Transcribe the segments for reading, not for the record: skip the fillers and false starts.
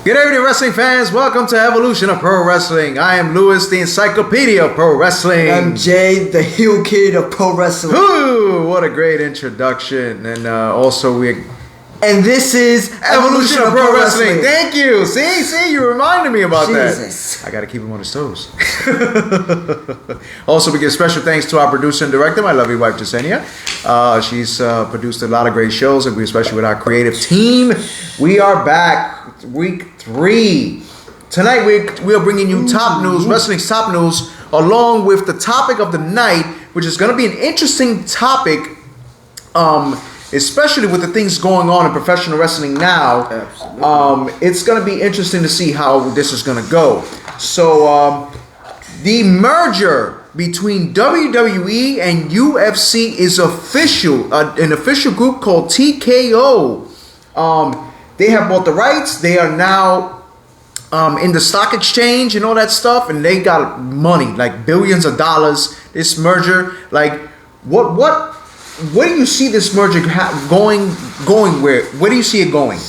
Good evening, wrestling fans. Welcome to Evolution of Pro Wrestling. I am Louis, the Encyclopedia of Pro Wrestling. I'm Jay, the heel kid of Pro Wrestling. Ooh, what a great introduction. And And this is Evolution of Pro Wrestling. Thank you. See, you reminded me about Jesus. that. I got to keep him on his toes. Also, we give special thanks to our producer and director, my lovely wife, Jasenia. She's produced a lot of great shows, and especially with our creative team. We are back, week 3. Tonight, we are bringing you top news, wrestling's top news, along with the topic of the night, which is going to be an interesting topic, especially with the things going on in professional wrestling now. Absolutely. It's going to be interesting to see how this is going to go. So, the merger between WWE and UFC is official. An official group called TKO. They have bought the rights. They are now in the stock exchange and all that stuff, and they got money, like billions of dollars. This merger, like where do you see this merger going where? Where do you see it going?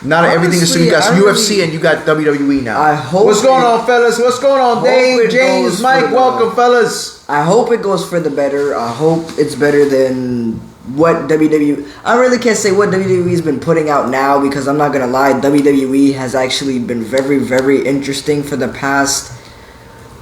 Now that everything is, so you got UFC and you got WWE now. I hope. What's going on, fellas? What's going on, Dave, James, Mike? Welcome, fellas. I hope it goes for the better. I hope it's better than what WWE. I really can't say what WWE's been putting out now, because I'm not gonna lie, WWE has actually been very, very interesting for the past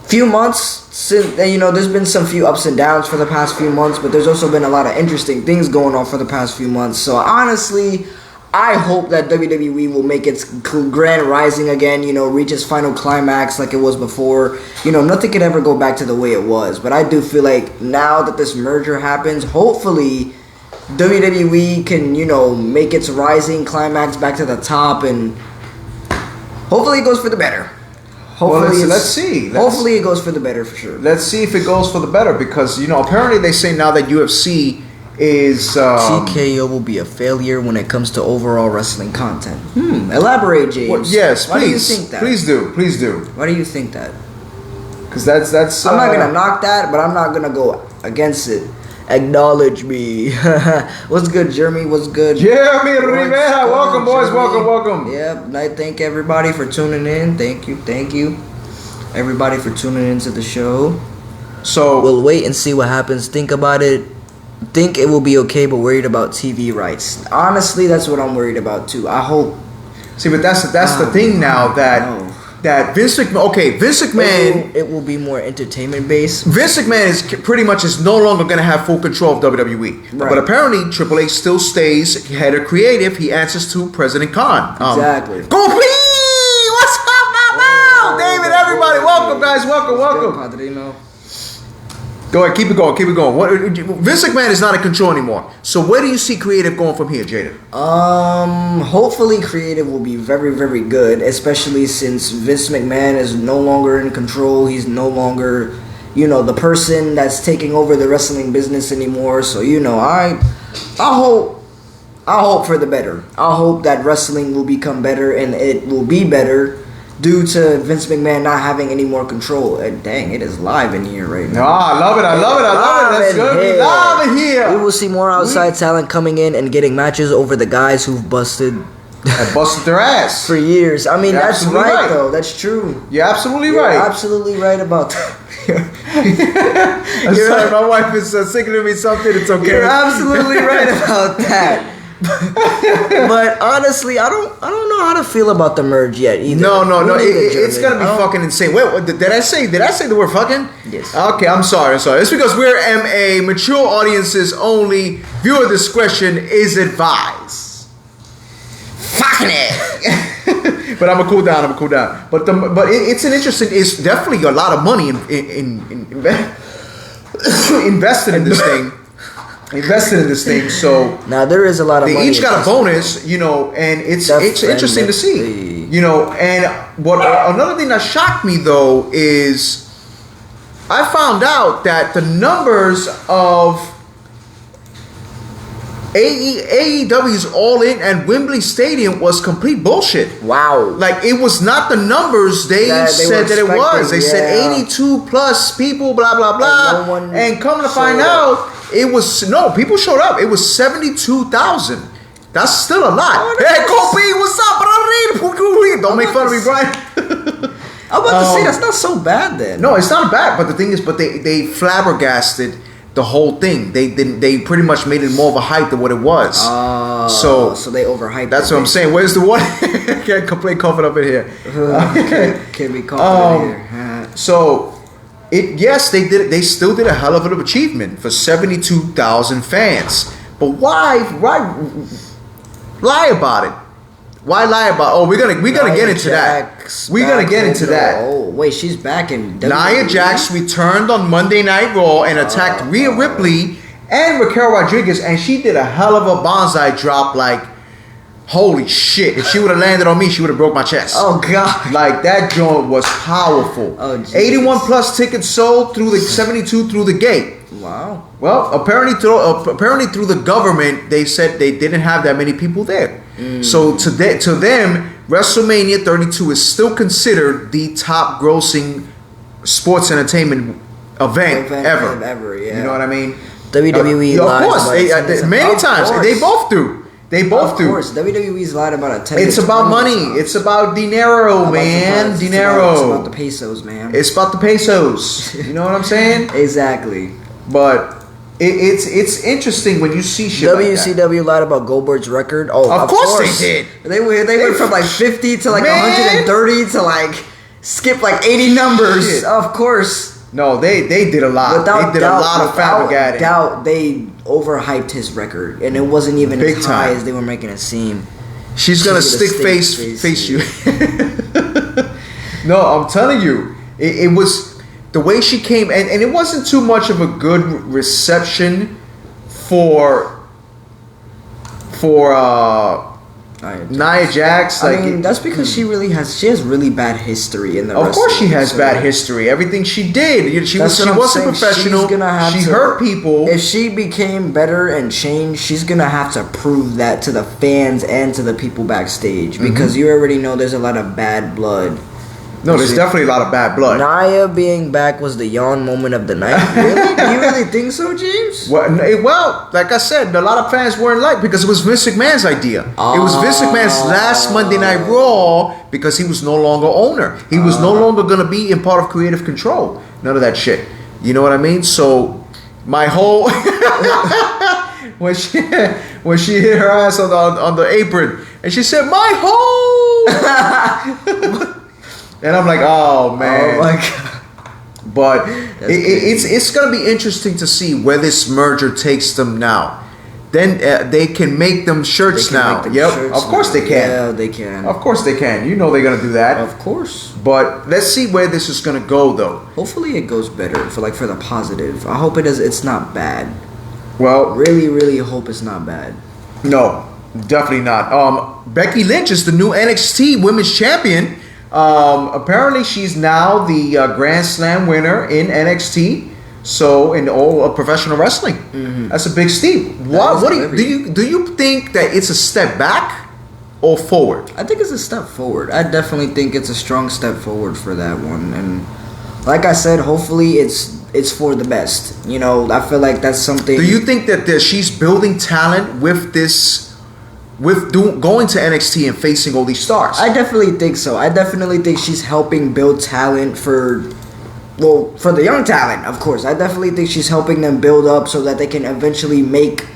few months. Since, there's been some few ups and downs for the past few months, but there's also been a lot of interesting things going on for the past few months. So honestly, I hope that WWE will make its grand rising again, reach its final climax like it was before. Nothing could ever go back to the way it was. But I do feel like now that this merger happens, hopefully WWE can, make its rising climax back to the top, and hopefully it goes for the better. Hopefully, let's see. Hopefully it goes for the better, for sure. Let's see if it goes for the better, because apparently they say now that UFC is TKO will be a failure when it comes to overall wrestling content. Elaborate, James. Well, yes, Why please. do you think that? Please do. Why do you think that? Because that's. I'm not gonna knock that, but I'm not gonna go against it. Acknowledge me. What's good, Jeremy? What's good? Jeremy Rivera. Welcome, boys. Welcome. Yep. I thank everybody for tuning in. Thank you, everybody, for tuning into the show. So we'll wait and see what happens. Think about it. Think it will be okay, but worried about TV rights. Honestly, that's what I'm worried about too. I hope. See, but that's the thing now that Vince McMahon. It will be more entertainment based. Vince McMahon is no longer going to have full control of WWE. Right. But apparently, Triple H still stays head of creative. He answers to President Khan. Exactly. Go please! What's up, now? David, everybody, welcome, guys. Welcome. Padrino. Go ahead, keep it going. Vince McMahon is not in control anymore. So where do you see creative going from here, Jada? Hopefully creative will be very, very good, especially since Vince McMahon is no longer in control. He's no longer, the person that's taking over the wrestling business anymore. So, I hope for the better. I hope that wrestling will become better, and it will be better due to Vince McMahon not having any more control. And dang, it is live in here right now. I love it. That's good. We love it here. We will see more outside talent coming in and getting matches over the guys who've busted their ass for years. I mean, You're that's right, though. That's true. You're absolutely You're right. Absolutely right about that. I'm sorry, my wife is signaling me something. It's okay. You're absolutely right about that. But honestly, I don't know how to feel about the merge yet either. No. It's gonna be fucking insane. Wait, did I say the word fucking? Yes. Okay, I'm sorry. It's because we're MA, mature audiences only. Viewer discretion is advised. Fucking it. But I'm gonna cool down. But it's an interesting. It's definitely a lot of money invested in this thing. So now there is a lot of money. They each got a bonus, and it's interesting to see, And what another thing that shocked me though is I found out that the numbers of AEW's All In at Wembley Stadium was complete bullshit. Wow. Like, it was not the numbers they said that it was. They said 82 plus people, blah, blah, blah. And come to find out, it was, no, people showed up. It was 72,000. That's still a lot. Hey, Kobe, what's up, brother? Don't make fun of me, Brian. I'm about to say that's not so bad then. No, it's not bad. But the thing is, they flabbergasted the whole thing. They pretty much made it more of a hype than what it was. So they overhyped. That's what I'm saying. Where's the one? Can't complain confident up in here. Can't be confident here. So yes, they did it. They still did a hell of an achievement for 72,000 fans. But why lie about it? Why lie about? Oh, we're gonna get into that. We're gonna get into that. Oh wait, she's back in WWE? Nia Jax returned on Monday Night Raw and attacked Rhea Ripley and Raquel Rodriguez, and she did a hell of a bonsai drop. Like, holy shit! If she would have landed on me, she would have broke my chest. Oh god! Like, that joint was powerful. Oh, geez. 81 plus tickets sold through the 72 through the gate. Wow. Well, apparently through the government, they said they didn't have that many people there. So to them, WrestleMania 32 is still considered the top grossing sports entertainment event ever. Yeah. You know what I mean? WWE of course, many times they both do. They both do. Of course, WWE's lied about attendance. It's about money. It's about dinero, man. Dinero. It's about the pesos, man. It's about the pesos. You know what I'm saying? Exactly. But it's interesting when you see shit WCW lied about Goldberg's record. Oh, of course they did. They went from like 50 to like 130 to like skip like 80 numbers. Shit. Of course. No, they did a lot. Without they did a lot of fabricating. Doubt they overhyped his record, and it wasn't even Big as time. high as they were making it seem. She's gonna face you. No, I'm telling you, it was. The way she came, and it wasn't too much of a good reception for Nia Jax. I mean, that's because she has really bad history in the. Of course, she has bad history. Everything she did, she wasn't professional. She hurt people. If she became better and changed, she's gonna have to prove that to the fans and to the people backstage, because you already know there's a lot of bad blood. No, there's definitely a lot of bad blood. Nia being back was the yawn moment of the night. Really? Do you really think so, James? Well, like I said, a lot of fans weren't like, because it was Vince McMahon's idea. It was Vince McMahon's last Monday Night Raw, because he was no longer owner. He was no longer going to be in part of creative control. None of that shit. You know what I mean? So my whole when she hit her ass on the apron and she said, "My whole." And I'm like, oh man. Oh my god. But it's gonna be interesting to see where this merger takes them now. Then they can make them shirts now. Of course they can. Yeah, they can. Of course they can. You know they're gonna do that. Of course. But let's see where this is gonna go, though. Hopefully it goes better for the positive. I hope it is. It's not bad. Well, really, really hope it's not bad. No, definitely not. Becky Lynch is the new NXT Women's Champion. Apparently she's now the Grand Slam winner in NXT. So in all of professional wrestling, that's a big step. What do you think that it's a step back or forward? I think it's a step forward. I definitely think it's a strong step forward for that one. And like I said, hopefully it's for the best. You know, I feel like that's something. Do you think that she's building talent with this? Going to NXT and facing all these stars? I definitely think so. I definitely think she's helping build talent for the young talent, of course. I definitely think she's helping them build up so that they can eventually make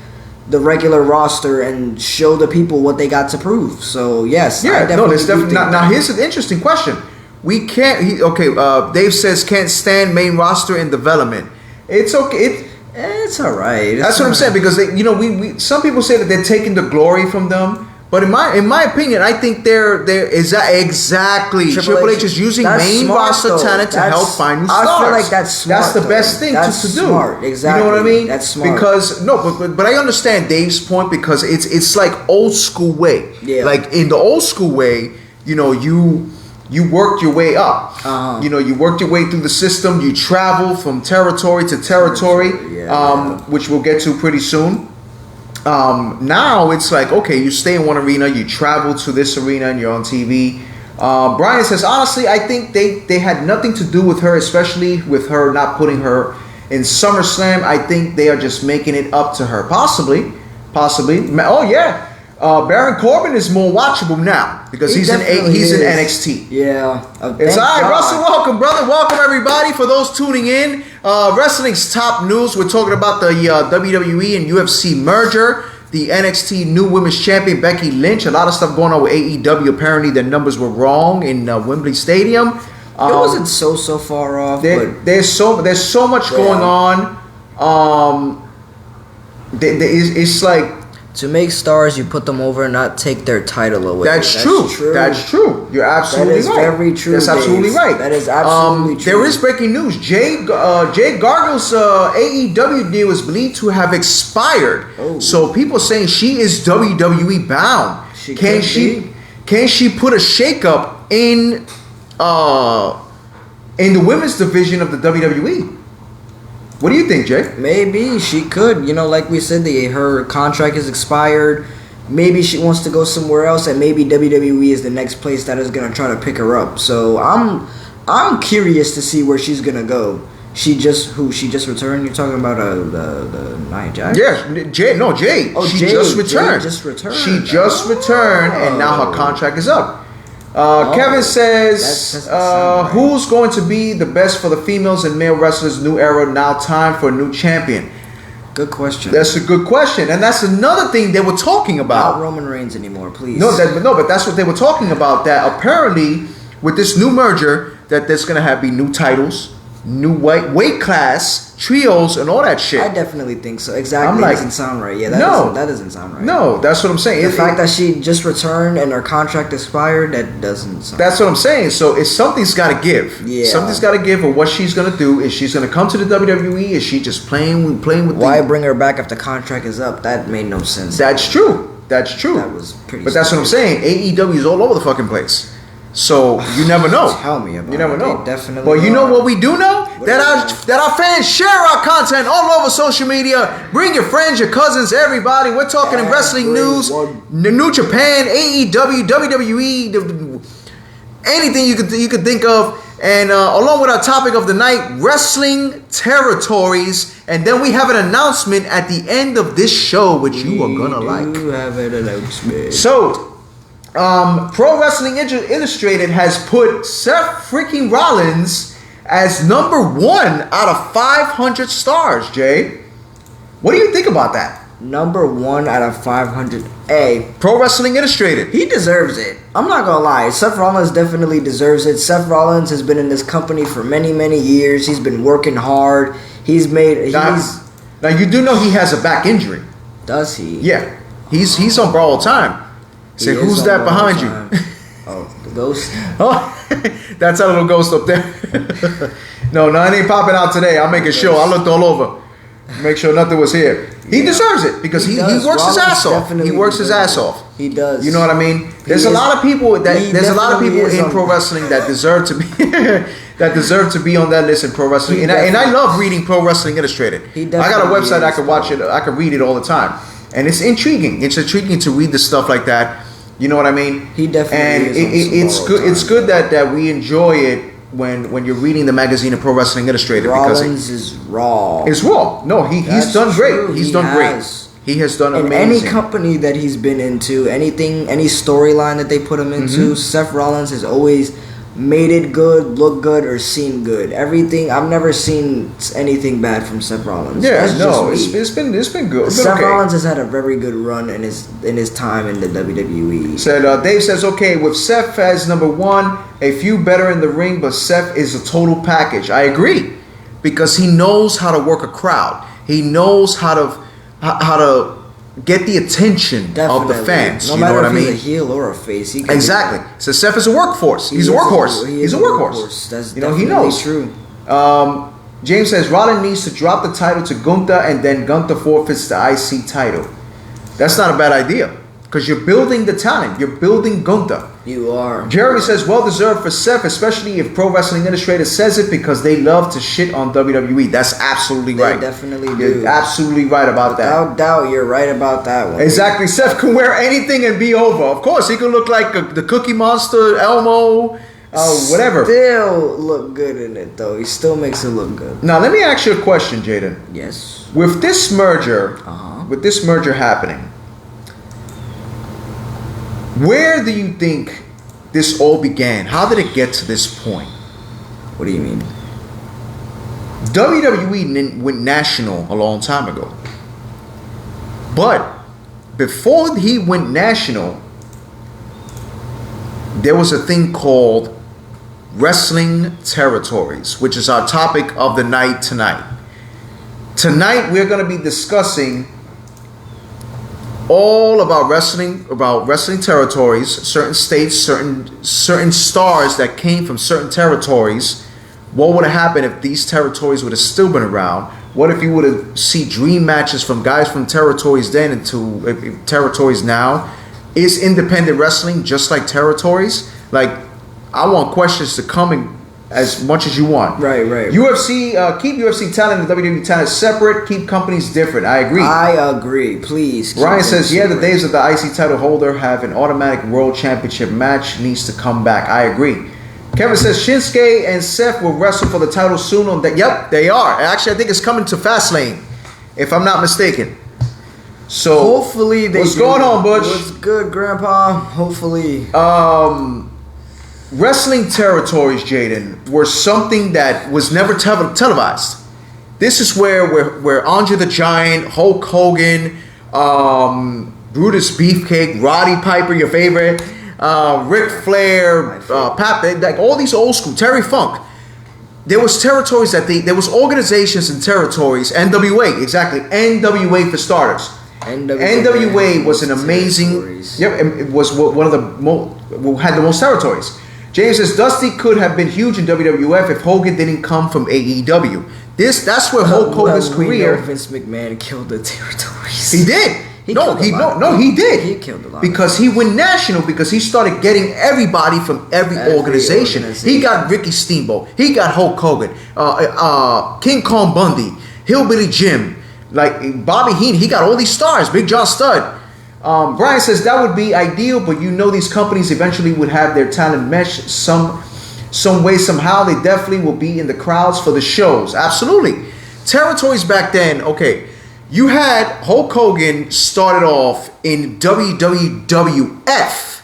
the regular roster and show the people what they got to prove. So yes, yeah, there's definitely. Now here's an interesting question. We can't. Dave says can't stand main roster in development. It's okay. It's all right. That's what I'm saying, because we some people say that they're taking the glory from them, but in my opinion, I think they're exactly Triple H is using main roster talent to help find new stars. I feel like that's smart. That's the best thing to do. Smart, exactly. You know what I mean? That's smart. Because but I understand Dave's point, because it's like old school way. Yeah. Like in the old school way, you worked your way up. You worked your way through the system. You travel from territory to territory, which we'll get to pretty soon. Now it's like, okay, you stay in one arena, you travel to this arena, and you're on TV. Brian says, honestly, I think they had nothing to do with her, especially with her not putting her in SummerSlam. I think they are just making it up to her. Possibly. Oh, yeah. Baron Corbin is more watchable now because he's in NXT. Yeah. It's all right, Russell. Welcome, brother. Welcome, everybody. For those tuning in, wrestling's top news. We're talking about the WWE and UFC merger. The NXT new women's champion Becky Lynch. A lot of stuff going on with AEW. Apparently, their numbers were wrong in Wembley Stadium. It wasn't so far off. There's so much going on. It's like. To make stars, you put them over and not take their title away. That's true. That's true. You're absolutely right. That is very true. That's absolutely right. That is absolutely true. There is breaking news. Jade Gargle's AEW deal is believed to have expired. Oh. So people are saying she is WWE bound. Can she put a shakeup in the women's division of the WWE? What do you think, Jay? Maybe she could. You know, like we said, her contract is expired. Maybe she wants to go somewhere else, and maybe WWE is the next place that is gonna try to pick her up. So I'm curious to see where she's gonna go. She just returned. You're talking about the Nia Jax? Yeah, Jade. No, Jade. Oh, she Jade. just returned. Jade just returned. She just returned, and now her contract is up. Kevin says, who's going to be the best for the females and male wrestlers new era? Now time for a new champion. Good question. That's a good question. And that's another thing they were talking about. Not Roman Reigns anymore, please. No, but that's what they were talking about. That apparently with this new merger that there's going to be new titles, new weight class, trios, and all that shit. I definitely think so. Exactly. That doesn't sound right. Yeah, that doesn't sound right. No, that's what I'm saying. The fact that she just returned and her contract expired, that doesn't sound That's what I'm saying. So something's got to give. Yeah. Something's got to give of what she's going to do. Is she's going to come to the WWE? Is she just playing with Why bring her back if the contract is up? That made no sense. That's true. That's true. That was pretty But that's what I'm saying. AEW is all over the fucking place. So you never know. Tell me about it. You never know. They definitely. But you know what we do know? That our fans share our content all over social media. Bring your friends, your cousins, everybody. We're talking in wrestling news, New Japan, AEW, WWE, anything you could think of. And along with our topic of the night, wrestling territories. And then we have an announcement at the end of this show, which you are gonna like. We have an announcement. So. Pro Wrestling Illustrated has put Seth freaking Rollins as number 1 out of 500 stars, Jay. What do you think about that? Number 1 out of 500. Hey, Pro Wrestling Illustrated. He deserves it. I'm not gonna lie. Seth Rollins definitely deserves it. Seth Rollins has been in this company for many, many years. He's been working hard. Now you do know he has a back injury. Does he? Yeah. He's on bro all the time. Say, who's that behind you? Oh, the ghost. Oh, that's a little ghost up there. No, it ain't popping out today. I'll make sure. I looked all over. Make sure nothing was here. He deserves it because he works his ass off. He works his ass off. He does. You know what I mean? There's a lot of people in pro wrestling that deserve to be to be on that list in pro wrestling. And I love reading Pro Wrestling Illustrated. I got a website I can watch it. I can read it all the time. And it's intriguing. It's intriguing to read the stuff like that. You know what I mean? He definitely it's good. It's good that we enjoy it when you're reading the magazine of Pro Wrestling Illustrated. Rollins is raw. It's raw. No, he's done great. He's done great. He has done amazing. In any company that he's been into, any storyline that they put him into, Seth Rollins has always made it good, look good, or seem good. Everything. I've never seen anything bad from Seth Rollins. Yeah, it's been good. Seth Rollins has had a very good run in his time in the WWE. Said Dave says okay with Seth as number 1, a few better in the ring, but Seth is a total package. I agree because he knows how to work a crowd. He knows how to get the attention of the fans. No matter if he's a heel or a face. Exactly. So Seth is a workhorse. He's a workhorse. He's a workhorse. That's he knows. True. James says Rollins needs to drop the title to Gunther and then Gunther forfeits the IC title. That's not a bad idea because you're building the talent. You're building Gunther. You are. Jeremy says well deserved for Seth, especially if Pro Wrestling Illustrated says it because they love to shit on WWE. That's absolutely right. They definitely do. You're absolutely right about that. Without doubt, you're right about that one. Exactly. Seth can wear anything and be over. Of course, he can look like the Cookie Monster, Elmo, whatever. Still look good in it though. He still makes it look good. Now let me ask you a question, Jaden. Yes. With this merger happening, Where do you think this all began? How did it get to this point? What do you mean? WWE went national a long time ago. But before he went national, there was a thing called wrestling territories, which is our topic of the night tonight. Tonight we're going to be discussing all about wrestling territories, certain states, certain stars that came from certain territories. What would have happened if these territories would have still been around? What if you would have see dream matches from guys from territories then into territories now? Is independent wrestling just like territories? Like, I want questions to come in as much as you want. Right. UFC, keep UFC talent and WWE talent separate. Keep companies different. I agree. I agree. Please. Ryan says, the days of the IC title holder have an automatic world championship match needs to come back. I agree. Kevin says Shinsuke and Seth will wrestle for the title soon. On that, yep, they are. Actually, I think it's coming to Fastlane, if I'm not mistaken. So hopefully they. What's going on, Butch? What's good, Grandpa? Hopefully. Wrestling territories, Jaden, were something that was never televised. This is where Andre the Giant, Hulk Hogan, Brutus Beefcake, Roddy Piper, your favorite. Ric Flair, like all these old school, Terry Funk. There was territories there was organizations and territories. NWA, exactly. NWA for starters. NWA was an amazing. Yep, it was one of the had the most territories. James says Dusty could have been huge in WWF if Hogan didn't come from AEW. That's where Hulk Hogan's career. Vince McMahon killed the territories. He did. He did. He killed a lot. Because he went national because he started getting everybody from every organization. He got Ricky Steamboat. He got Hulk Hogan. King Kong Bundy. Hillbilly Jim. Like Bobby Heenan. He got all these stars. Big John Studd. Brian says that would be ideal, but these companies eventually would have their talent mesh some way, somehow. They definitely will be in the crowds for the shows. Absolutely. Territories back then, okay. You had Hulk Hogan started off in WWF.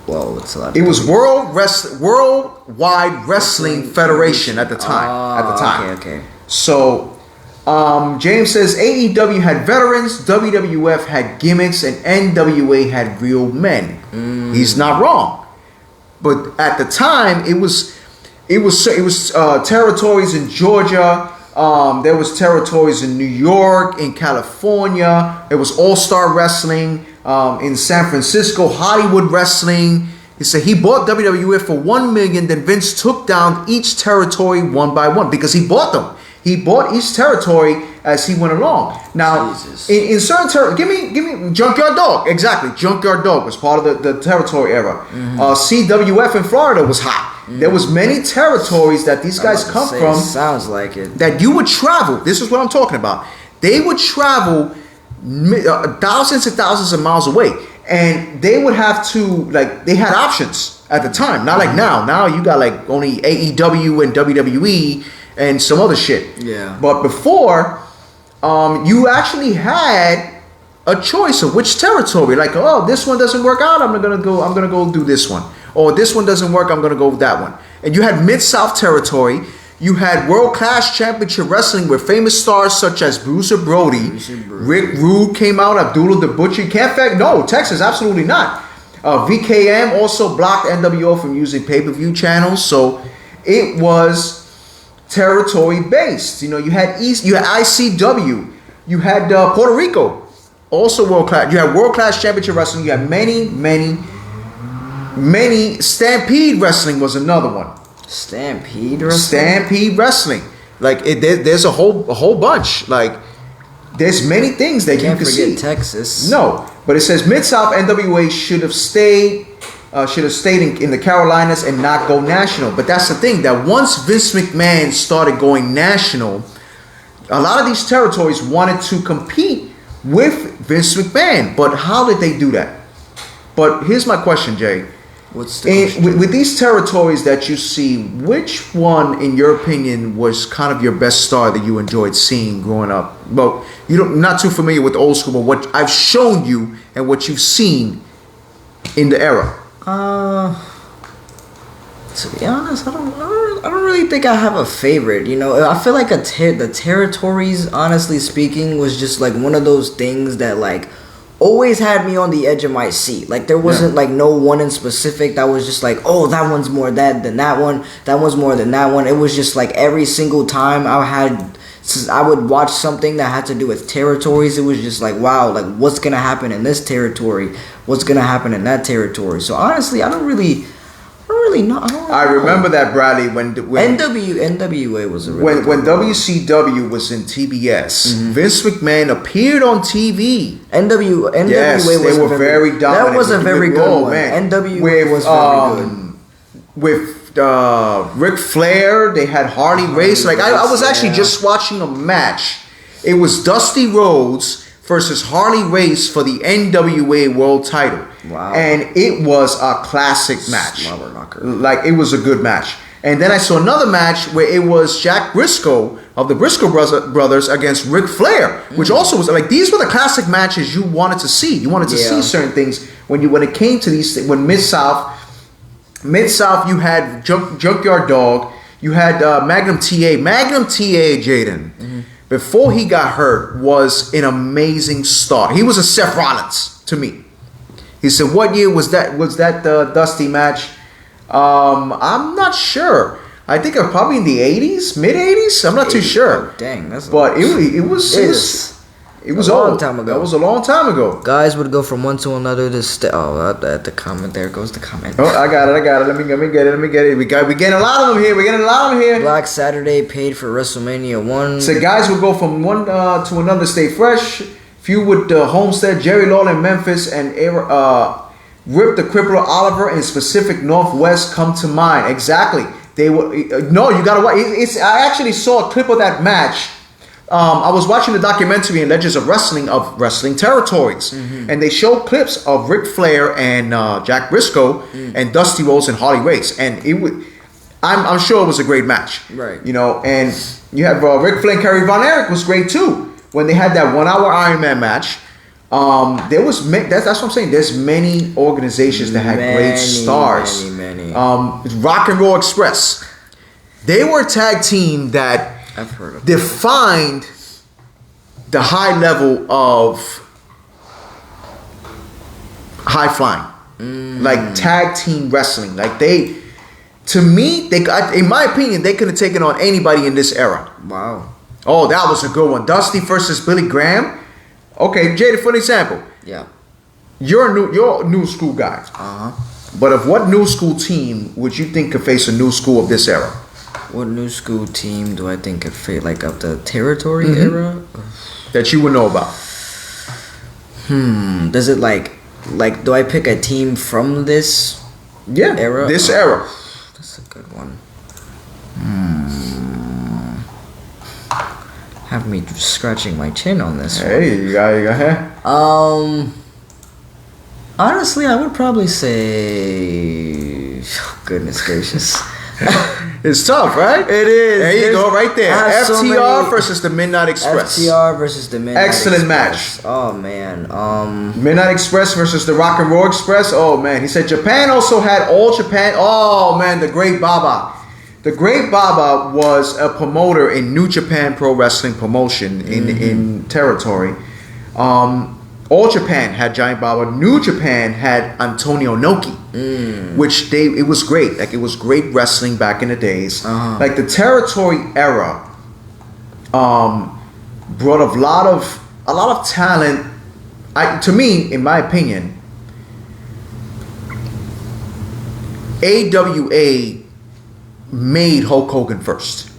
Well, what's a lot? It was Worldwide Wrestling Federation at the time. Okay. So, James says AEW had veterans, WWF had gimmicks, and NWA had real men. He's not wrong, but at the time it was territories in Georgia. There was territories in New York, in California. There was All-Star Wrestling in San Francisco, Hollywood Wrestling. He said he bought WWF for $1 million. Then Vince took down each territory one by one because he bought them. He bought each territory as he went along. Now, in certain territories, give me Junkyard Dog. Exactly, Junkyard Dog was part of the territory era. CWF in Florida was hot. There was many territories that these guys come from. Sounds like it. That you would travel. This is what I'm talking about. They would travel thousands and thousands of miles away, and they would have to they had options at the time. Not like now. Now you got only AEW and WWE and some other shit. Yeah. But before, you actually had a choice of which territory. This one doesn't work out. I'm gonna go do this one. Or this one doesn't work, I'm going to go with that one. And you had Mid-South territory. You had world-class championship wrestling with famous stars such as Bruiser Brody. Rick Rude came out. Abdullah the Butcher. Texas, absolutely not. VKM also blocked NWO from using pay-per-view channels. So it was territory-based. You had you had ICW. You had Puerto Rico. Also world-class. You had world-class championship wrestling. You had many Stampede Wrestling was another one. Stampede Wrestling. Stampede Wrestling. There's a whole bunch. There's many things that you can see. Texas. No, but it says Mid-South NWA should have stayed in the Carolinas and not go national. But that's the thing, that once Vince McMahon started going national, a lot of these territories wanted to compete with Vince McMahon. But how did they do that? But here's my question, Jay. What's the question? With these territories that you see, which one, in your opinion, was kind of your best star that you enjoyed seeing growing up? Well, you're not too familiar with old school, but what I've shown you and what you've seen in the era? To be honest, I don't really think I have a favorite. You know, I feel like the territories, honestly speaking, was just like one of those things that like always had me on the edge of my seat. Like there wasn't like no one in specific that was just like, oh, that one's more that than that one. That one's more than that one. It was just like every single time I would watch something that had to do with territories, it was just like, wow, like what's gonna happen in this territory? What's gonna happen in that territory? So honestly, I don't really know. I remember that, Bradley, when NWA was a really when WCW was in TBS, Vince McMahon appeared on TV. NWA they were very dominant. That was a very good one. Man. NWA was very good. With Ric Flair, they had Harley Race. Like I was actually just watching a match. It was Dusty Rhodes versus Harley Race for the NWA World Title. Wow. And it was a classic match. Like, it was a good match. And then I saw another match where it was Jack Briscoe of the Briscoe brothers against Ric Flair, which also was like, these were the classic matches you wanted to see. You wanted to see certain things when it came to these things. When Mid-South, you had Junkyard Dog, you had Magnum TA. Magnum TA, Jaden, before he got hurt, was an amazing star. He was a Seth Rollins to me. He said, "What year was that? Was that the Dusty match?" I'm not sure. I think probably in the '80s, mid '80s. I'm not too sure. Oh, dang, that's. But it was a long old. time ago. That was a long time ago. Guys would go from one to another to at the comment. There goes the comment. Oh, I got it. Let me get it. We getting a lot of them here. Black Saturday paid for WrestleMania 1. So guys would go from one to another, stay fresh. Feud with Homestead, Jerry Lawler in Memphis, and Rip the Crippler Oliver in Pacific Northwest come to mind. Exactly. They were no, you gotta watch. I actually saw a clip of that match. I was watching the documentary in Legends of Wrestling Territories, and they showed clips of Ric Flair and Jack Briscoe and Dusty Rhodes and Harley Race, and it was. I'm sure it was a great match, right? You know, and you have Ric Flair and Kerry Von Erich was great too. When they had that 1 hour Iron Man match, there was that's what I'm saying. There's many organizations that had great stars. Many. Rock and Roll Express. They were a tag team that I've heard of defined the high level of high flying, like tag team wrestling. Like to me, in my opinion, they could have taken on anybody in this era. Wow. Oh, that was a good one. Dusty versus Billy Graham. Okay, Jada, for an example. Yeah. You're a new school guy. But of what new school team would you think could face a new school of this era? What new school team do I think could fit like of the territory era? That you would know about. Does it like do I pick a team from this era? This era. That's a good one. Have me scratching my chin on this one. Hey, you got honestly, I would probably say, goodness gracious. It's tough, right? It is. There you go, right there. FTR versus the Midnight Express. FTR versus the Midnight Excellent Express. match. Oh, man. Midnight Express versus the Rock and Roll Express. Oh, man. He said Japan also had All Japan. Oh, man, the Great Baba. The Great Baba was a promoter in New Japan Pro Wrestling promotion in territory. All Japan had Giant Baba. New Japan had Antonio Inoki, which it was great. Like, it was great wrestling back in the days. Like, the territory era brought a lot of talent. To me, in my opinion, AWA made Hulk Hogan first.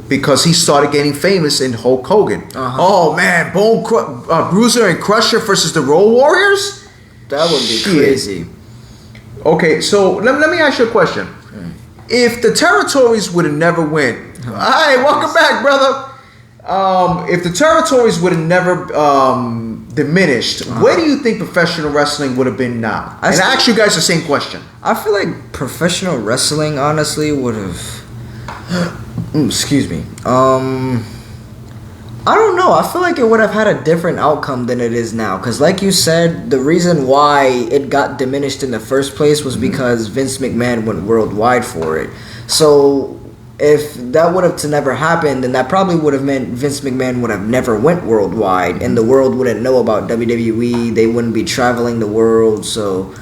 Because he started getting famous in Hulk Hogan. Oh man, Bruiser and Crusher versus the Road Warriors? That would be crazy. Okay, so let me ask you a question. If the territories would have never went, hi, welcome back, brother. If the territories would have never diminished, where do you think professional wrestling would have been now? I ask you guys the same question. I feel like professional wrestling honestly would have excuse me. I don't know. I feel like it would have had a different outcome than it is now. Because, like you said, the reason why it got diminished in the first place was because Vince McMahon went worldwide for it. So, if that would have to never happened, then that probably would have meant Vince McMahon would have never went worldwide, and the world wouldn't know about WWE. They wouldn't be traveling the world. So,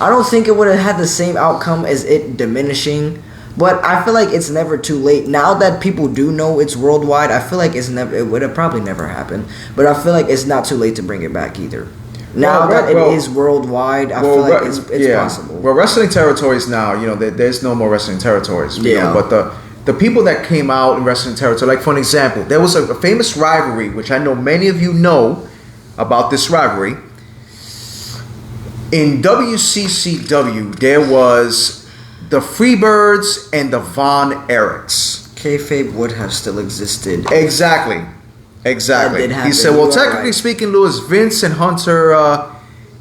I don't think it would have had the same outcome as it diminishing. But I feel like it's never too late. Now that people do know it's worldwide, I feel like it would have probably never happened. But I feel like it's not too late to bring it back either. Now that it is worldwide, I feel like it's possible. Well, wrestling territories now, there's no more wrestling territories. But the people that came out in wrestling territory, like for an example, there was a famous rivalry, which I know many of you know about this rivalry. In WCCW, there was the Freebirds and the Von Erichs. Kayfabe would have still existed. Exactly. He said, well, technically speaking, Lewis, Vince and Hunter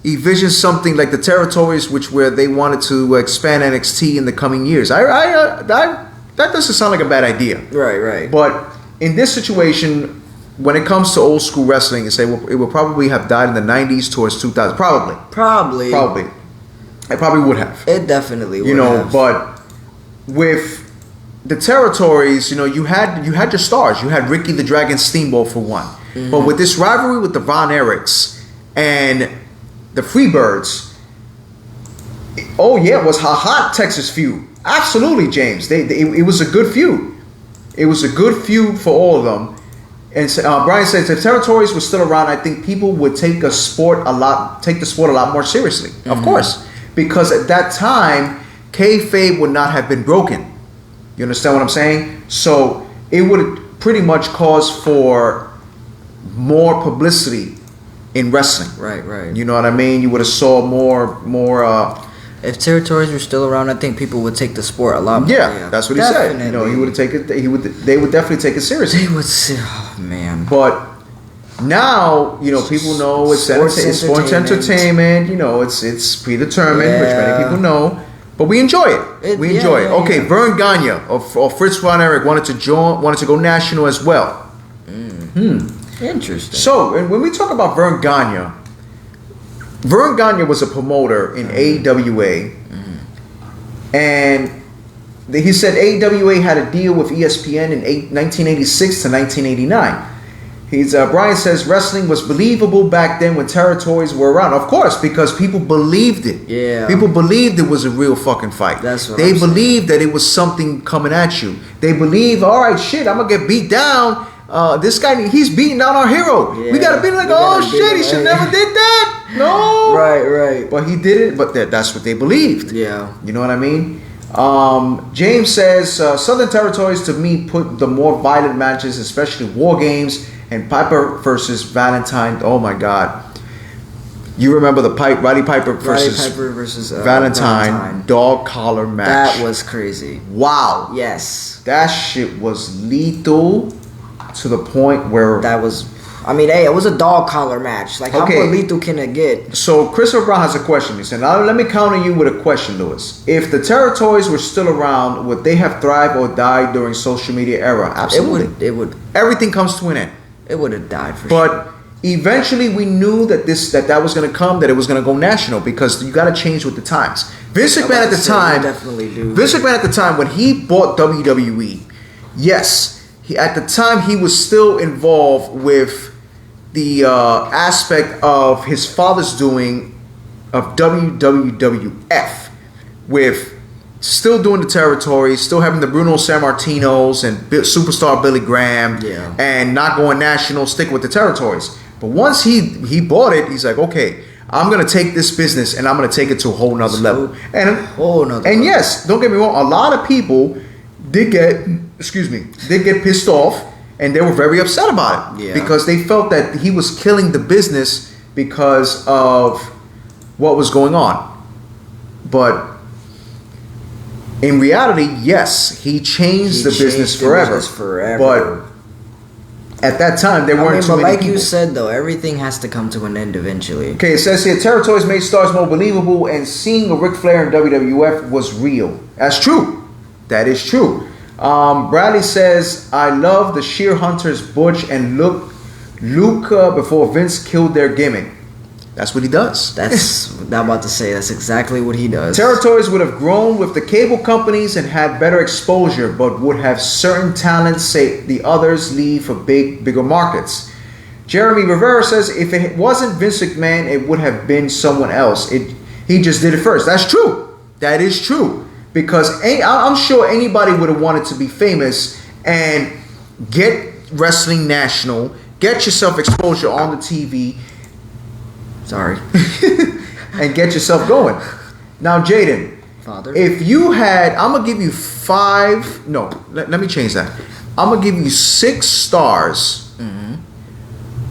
envisioned something like the territories where they wanted to expand NXT in the coming years. That doesn't sound like a bad idea. Right. But in this situation, when it comes to old school wrestling, you say, well, it will probably have died in the 90s towards 2000. Probably. It probably would have. It definitely would have. But with the territories, you had your stars. You had Ricky the Dragon Steamboat for one. Mm-hmm. But with this rivalry with the Von Erichs and the Freebirds, it was a hot Texas feud. Absolutely, James. It was a good feud. It was a good feud for all of them. And Brian says if territories were still around, I think people would take the sport a lot more seriously. Mm-hmm. Of course, because at that time, kayfabe would not have been broken. You understand what I'm saying? So it would pretty much cause for more publicity in wrestling. Right. You know what I mean? You would have saw more. If territories were still around, I think people would take the sport a lot more. Yeah, that's what he said. He would take it. They would definitely take it seriously. They would say, "Oh man!" But now, people know it's sports entertainment. It's predetermined, which many people know. But we enjoy it. We enjoy it. Okay, Vern Gagne or Fritz Von Erich wanted to go national as well. Interesting. So, and when we talk about Vern Gagne was a promoter in AWA, and he said AWA had a deal with ESPN in 1986 to 1989. Brian says wrestling was believable back then when territories were around. Of course, because people believed it. Yeah. People believed it was a real fucking fight. That's what they believed that it was something coming at you. They believe, all right, shit, I'm gonna get beat down. This guy, he's beating down our hero. Yeah. We gotta beat him like, oh shit, he should never did that. No. Right. But he did it. But that's what they believed. Yeah. You know what I mean? James says Southern Territories to me put the more violent matches, especially War Games and Piper versus Valentine. Oh my God! You remember the Roddy Piper versus Valentine dog collar match? That was crazy. Wow. Yes. That shit was lethal to the point where that was. I mean, hey, it was a dog collar match. Like, how more lethal can it get? So, Christopher Brown has a question. He said, now let me counter you with a question, Lewis. If the territories were still around, would they have thrived or died during social media era? Absolutely. It would. Everything comes to an end. It would have died for sure. But eventually we knew that that was going to come, that it was going to go national, because you got to change with the times. Vince McMahon at the time, Vince McMahon at the time, when he bought WWE, yes, at the time he was still involved with the aspect of his father's doing of WWF, with still doing the territory, still having the Bruno Sammartinos and superstar Billy Graham, and not going national, stick with the territories. But once he bought it, he's like, okay, I'm gonna take this business and I'm gonna take it to a whole nother level. And yes, don't get me wrong, a lot of people did get pissed off. And they were very upset about it because they felt that he was killing the business because of what was going on. But in reality, yes, he changed the business forever. But at that time, there weren't too many like people. You said, though, everything has to come to an end eventually. Okay, it says here, territories made stars more believable, and seeing a Ric Flair in WWF was real. That's true. That is true. Bradley says, I love the Sheer Hunters Butch and Luca before Vince killed their gimmick. That's what he does. That's what I'm about to say. That's exactly what he does. Territories would have grown with the cable companies and had better exposure, but would have certain talents say the others leave for bigger markets. Jeremy Rivera says, if it wasn't Vince McMahon, it would have been someone else. He just did it first. That's true. That is true. Because I'm sure anybody would have wanted to be famous and get Wrestling National, get yourself exposure on the TV. Sorry. And get yourself going. Now, Jaden, Father, if you had, I'm going to give you 5, no, let me change that. I'm going to give you 6 stars,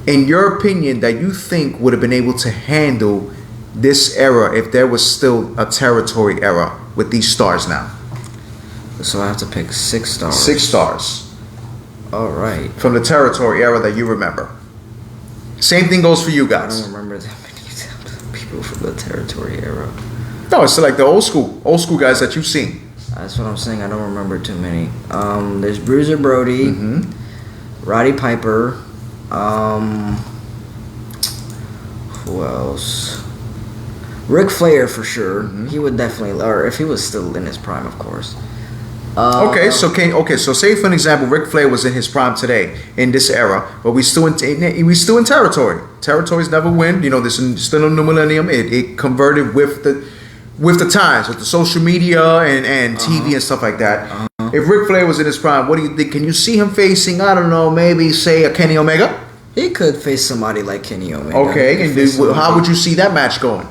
in your opinion, that you think would have been able to handle this era if there was still a territory era with these stars now. So I have to pick 6 stars. 6 stars. All right. From the territory era that you remember. Same thing goes for you I guys. don't remember that many people from the territory era. No, it's like the old school guys that you've seen. That's what I'm saying. I don't remember too many. There's Bruiser Brody, Roddy Piper. Who else? Ric Flair for sure. He would definitely, or if he was still in his prime, of course. So say for an example, Ric Flair was in his prime today in this era, but we still in territory. Territories never win. You know, this is still in the millennium. It converted with the times, with the social media and TV and stuff like that. If Ric Flair was in his prime, what do you think? Can you see him facing? I don't know, maybe say a Kenny Omega. He could face somebody like Kenny Omega. Okay, and how would you see that match going?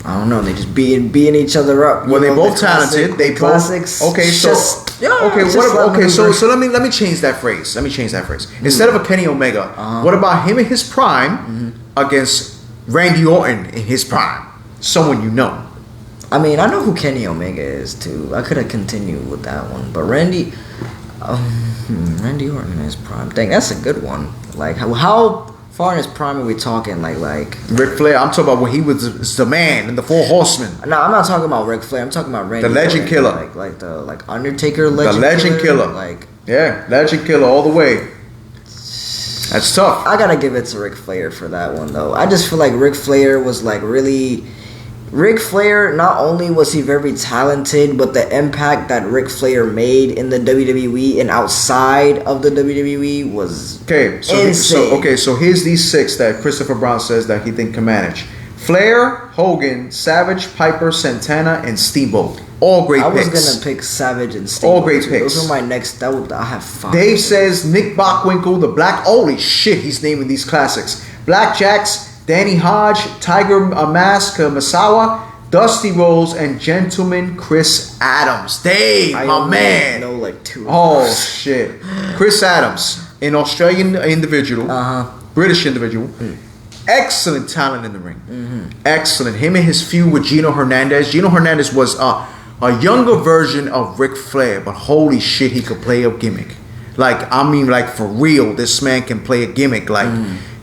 I don't know. They just beating each other up. Well, they both talented. They classics. Both. Okay, so so let me change that phrase. Instead of a Kenny Omega, what about him in his prime against Randy Orton in his prime? Someone you know. I mean, I know who Kenny Omega is too. I could have continued with that one, but Randy Orton in his prime. Dang, that's a good one. Like how far in his prime are we talking? Like Ric Flair. I'm talking about when he was the man and the 4 Horsemen. No, I'm not talking about Ric Flair. I'm talking about Randy. The Legend Killer. Like the Undertaker Legend. The Legend Killer. Legend Killer all the way. That's tough. I gotta give it to Ric Flair for that one though. I just feel like Ric Flair was like really. Ric Flair, not only was he very talented, but the impact that Ric Flair made in the WWE and outside of the WWE was insane. So here's these 6 that Christopher Brown says that he think can manage. Flair, Hogan, Savage, Piper, Santana, and Steamboat. All great picks. I was gonna pick Savage and Steamboat. All great picks. Those are my next. I have 5. Dave says Nick Bockwinkel, the Black. Holy shit, he's naming these classics. Blackjacks, Danny Hodge, Tiger Mask, Masawa, Dusty Rhodes, and Gentleman Chris Adams. Dave, my man. I know like 2. Oh shit, Chris Adams, an Australian individual, British individual. Excellent talent in the ring. Excellent. Him and his feud with Gino Hernandez. Gino Hernandez was a younger version of Ric Flair, but holy shit, he could play a gimmick. Like, I mean, like for real, this man can play a gimmick. Like,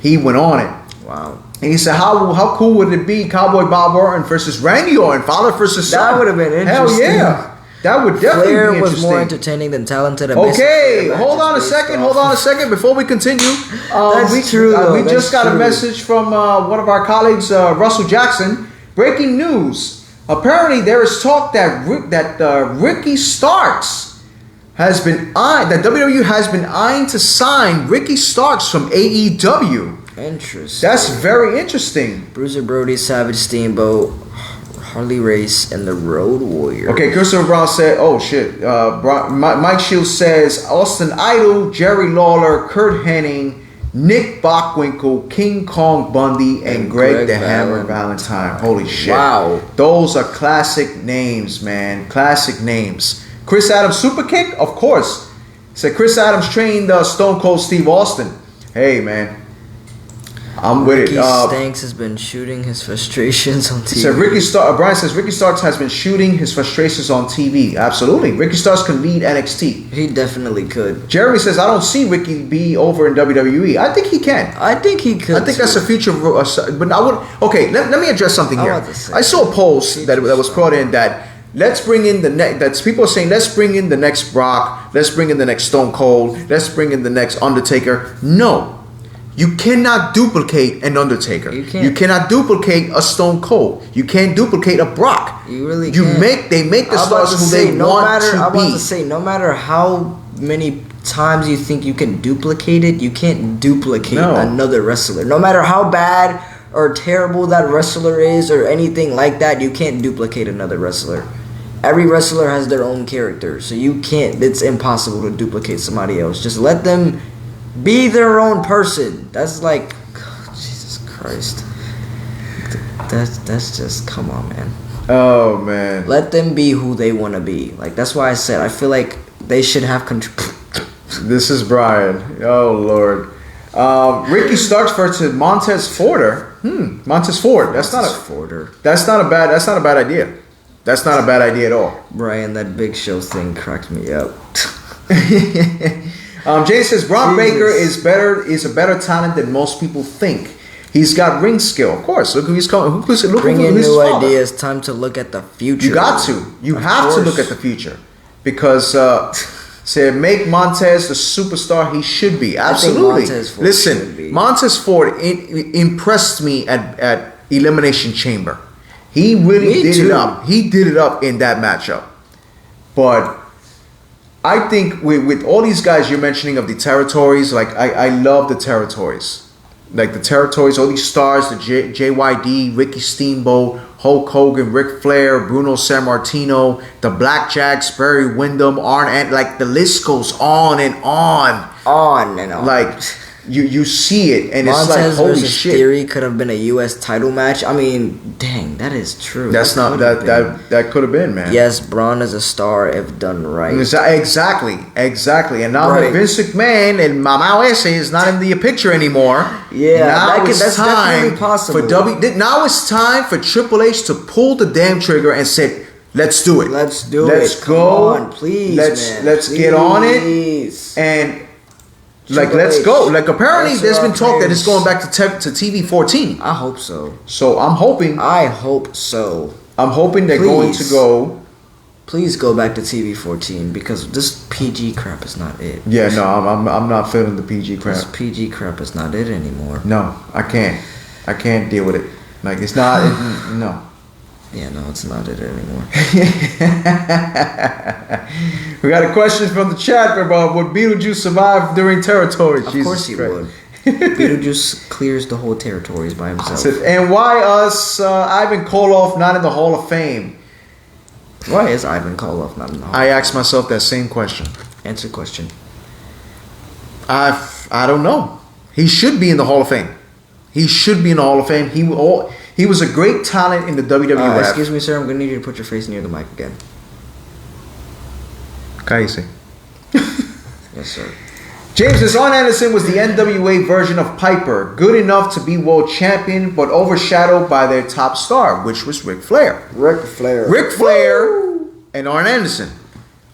he went on it. Wow. And he said, how cool would it be, Cowboy Bob Orton versus Randy Orton, father versus son? That would have been interesting. Hell yeah. That would definitely Flair be interesting. was more entertaining than talented. Okay, hold on a second before we continue. That's true. We just got a message from one of our colleagues, Russell Jackson. Breaking news. Apparently, there is talk that Ricky Starks has been eyeing, that WWE has been eyeing to sign Ricky Starks from AEW. Interesting. That's very interesting. Bruiser Brody, Savage Steamboat, Harley Race, and the Road Warrior. Okay, Christopher Brown said, oh shit. Mike Shields says Austin Idol, Jerry Lawler, Kurt Hennig, Nick Bockwinkel, King Kong Bundy, and Greg the Hammer Valentine. Holy shit. Wow. Those are classic names, man. Classic names. Chris Adams Super Kick? Of course. Said Chris Adams trained Stone Cold Steve Austin. Hey, man. I'm with Ricky it. Stanks has been shooting his frustrations on TV. So Brian says Ricky Starks has been shooting his frustrations on TV. Absolutely. Ricky Starks can lead NXT. He definitely could. Jeremy says, I don't see Ricky be over in WWE. I think he can. I think he could. I think that's a future. But I would. Okay, let me address something here. I saw a post that was brought in that let's bring in the next. That's people are saying, let's bring in the next Brock. Let's bring in the next Stone Cold. Let's bring in the next Undertaker. No, you cannot duplicate an Undertaker. You can't. You cannot duplicate a Stone Cold. You can't duplicate a Brock. You really can't. They make the stars who they want to be. I'm about to say, no matter how many times you think you can duplicate it, you can't duplicate another wrestler. No matter how bad or terrible that wrestler is or anything like that, you can't duplicate another wrestler. Every wrestler has their own character, so you can't. It's impossible to duplicate somebody else. Just let them be their own person. That's like, oh, Jesus Christ. That's just, come on, man. Oh man. Let them be who they want to be. Like, that's why I said I feel like they should have control. This is Brian. Oh Lord. Ricky Starks versus Montez Ford. Montez Ford. That's not a bad idea. That's not a bad idea at all. Brian, that Big Show thing cracked me up. Jay says Brock Baker is a better talent than most people think. He's got ring skill, of course. Look who he's coming. Bring in new ideas. Time to look at the future. You got to. You have to look at the future because. Make Montez the superstar he should be. Absolutely. Listen, Montez Ford impressed me at Elimination Chamber. He really did it up. He did it up in that matchup. But I think with all these guys you're mentioning of the territories, like I love the territories. Like the territories, all these stars, the JYD, Ricky Steamboat, Hulk Hogan, Ric Flair, Bruno Sammartino, the Blackjacks, Barry Windham, Arn, and like the list goes on and on. On and on. Like you see it, and Montez it's like holy versus shit. Theory could have been a U.S. title match. I mean, dang, that is true. That's that could have been, man. Yes, Braun is a star if done right. Exactly. And now that Vince McMahon and Mama Ese is not in the picture anymore. Yeah, now that's definitely possible. Now it's time for Triple H to pull the damn trigger and say, "Let's do it. Let's do it. Let's go. Come on, please, Let's get on it and." Let's go. Like, apparently, there's been talk that it's going back to TV 14. I hope so. So, I'm hoping. I hope so. I'm hoping they're going to go. Please go back to TV 14 because this PG crap is not it. Yeah, no, I'm not feeling the PG crap. This PG crap is not it anymore. No, I can't deal with it. Like, it's not. No. Yeah, no, it's not it anymore. We got a question from the chat about would Beetlejuice survive during territories? Of course he would. Beetlejuice clears the whole territories by himself. And why us Ivan Koloff not in the Hall of Fame? Why is Ivan Koloff not in the Hall of Fame? I asked myself that same question. Answer question. I don't know. He should be in the Hall of Fame. He should be in the Hall of Fame. He was a great talent in the WWF. Excuse me, sir. I'm going to need you to put your face near the mic again. Cállese. Yes, sir. James says, Arn Anderson was the NWA version of Piper. Good enough to be world champion, but overshadowed by their top star, which was Ric Flair. Ric Flair and Arn Anderson.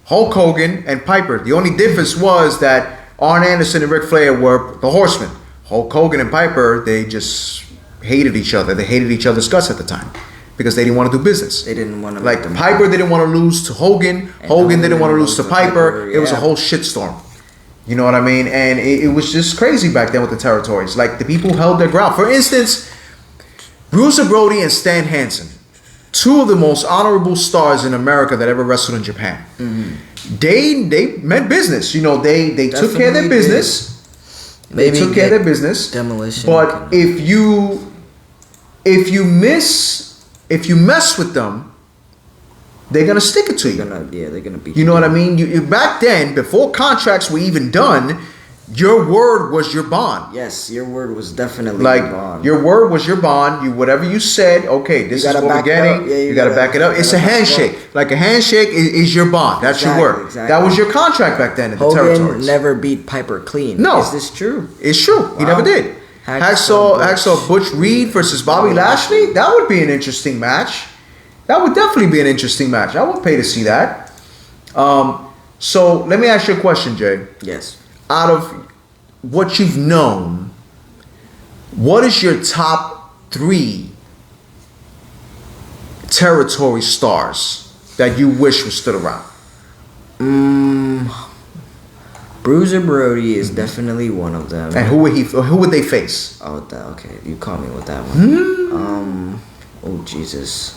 Hulk Hogan and Piper. The only difference was that Arn Anderson and Ric Flair were the Horsemen. Hulk Hogan and Piper, they just hated each other. They hated each other's guts at the time because they didn't want to do business. They didn't want to. Like Piper didn't want to lose to Hogan. Hogan didn't want to lose to Piper. Yeah. It was a whole shitstorm. You know what I mean? And it was just crazy back then with the territories. Like the people held their ground. For instance, Bruiser Brody and Stan Hansen, two of the most honorable stars in America that ever wrestled in Japan. Mm-hmm. They meant business. You know, they took care of their business. They took care of their business. Demolition. But if you mess with them, they're gonna stick it to you. They're gonna beat you. You know what I mean? Back then, before contracts were even done, your word was your bond. Yes, your word was definitely your bond. Your word was your bond. Whatever you said, okay, this is what we're getting. Yeah, you gotta back it up. It's a handshake. Like a handshake is your bond. That's your word. Exactly. That was your contract back then in the territories. Hogan never beat Piper clean. No. Is this true? It's true. He never did. Hacksaw Butch Reed versus Bobby Lashley. That would be an interesting match. That would definitely be an interesting match. I would pay to see that. So let me ask you a question, Jay. Yes. Out of what you've known, what is your top 3 territory stars that you wish was stood around? Bruiser Brody is definitely one of them. And who would they face? Oh, okay. You caught me with that one. Oh Jesus.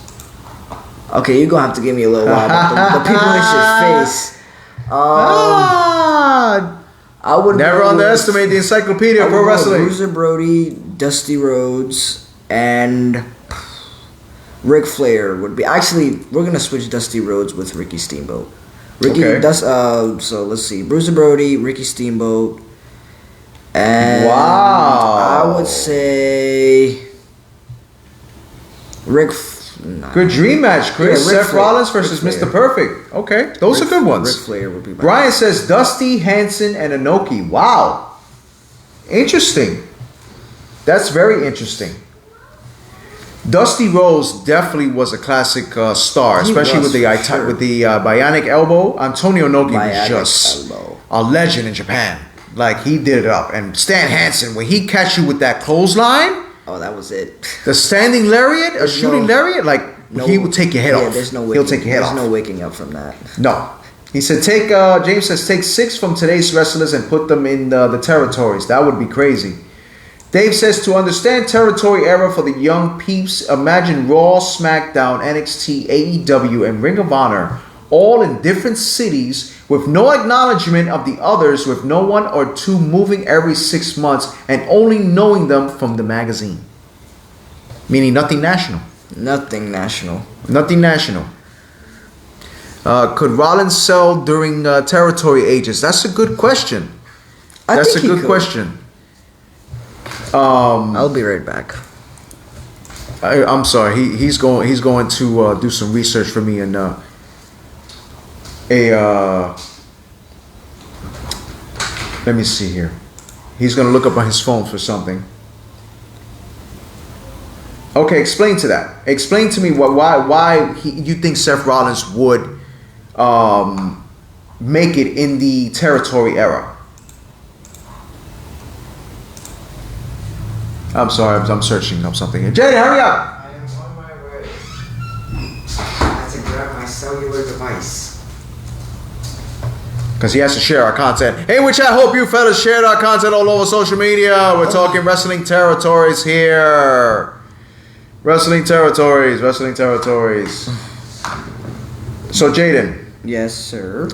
Okay, you're gonna have to give me a little while. But the people they should face. I would never underestimate the Encyclopedia of Pro Wrestling. Bruiser Brody, Dusty Rhodes, and Ric Flair would be. Actually, we're gonna switch Dusty Rhodes with Ricky Steamboat. So let's see, Bruiser Brody, Ricky Steamboat, and I would say Good dream match, Chris. Yeah, Seth Rollins versus Mr. Perfect. Okay, those are good ones. Ric Flair would be. Brian says Dusty, Hansen, and Inoki. Wow, interesting. That's very interesting. Dusty Rhodes definitely was a classic star, especially with the bionic elbow. Antonio Inoki was just a legend in Japan. Like, he did it up. And Stan Hansen, when he catch you with that clothesline, oh, that was it. the standing lariat, a shooting lariat, like, he would take your head off. There's no waking, he'll take your head off. There's no waking up from that. No. He said, James says, take 6 from today's wrestlers and put them in the territories. That would be crazy. Dave says, to understand territory era for the young peeps, imagine Raw, SmackDown, NXT, AEW, and Ring of Honor, all in different cities with no acknowledgement of the others, with no one or two moving every 6 months and only knowing them from the magazine. Meaning nothing national. Nothing national. Nothing national. Could Rollins sell during territory ages? That's a good question. That's a good question. I'll be right back. I'm sorry. He's going to do some research for me and let me see here. He's going to look up on his phone for something. Okay, explain to that. Explain to me why you think Seth Rollins would make it in the territory era. I'm sorry, I'm searching up something here. Jay, hurry up! I am on my way. I have to grab my cellular device. Because he has to share our content. Hey, which I hope you fellas shared our content all over social media. We're talking wrestling territories here. Wrestling territories. So, Jaden. Yes, sir.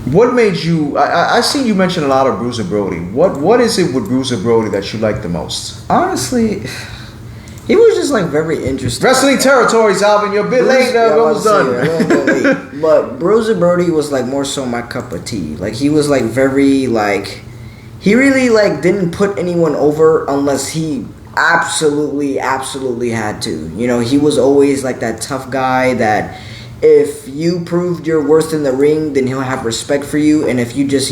What made you? I seen you mention a lot of Bruiser Brody. What is it with Bruiser Brody that you like the most? Honestly, he was just like very interesting. Wrestling territories, Alvin. You're a bit late. We're almost done. A little bit late. But Bruiser Brody was like more so my cup of tea. Like, he was like very like, he really like didn't put anyone over unless he absolutely had to. You know, he was always like that tough guy that, if you proved your worth in the ring, then he'll have respect for you. And if you just,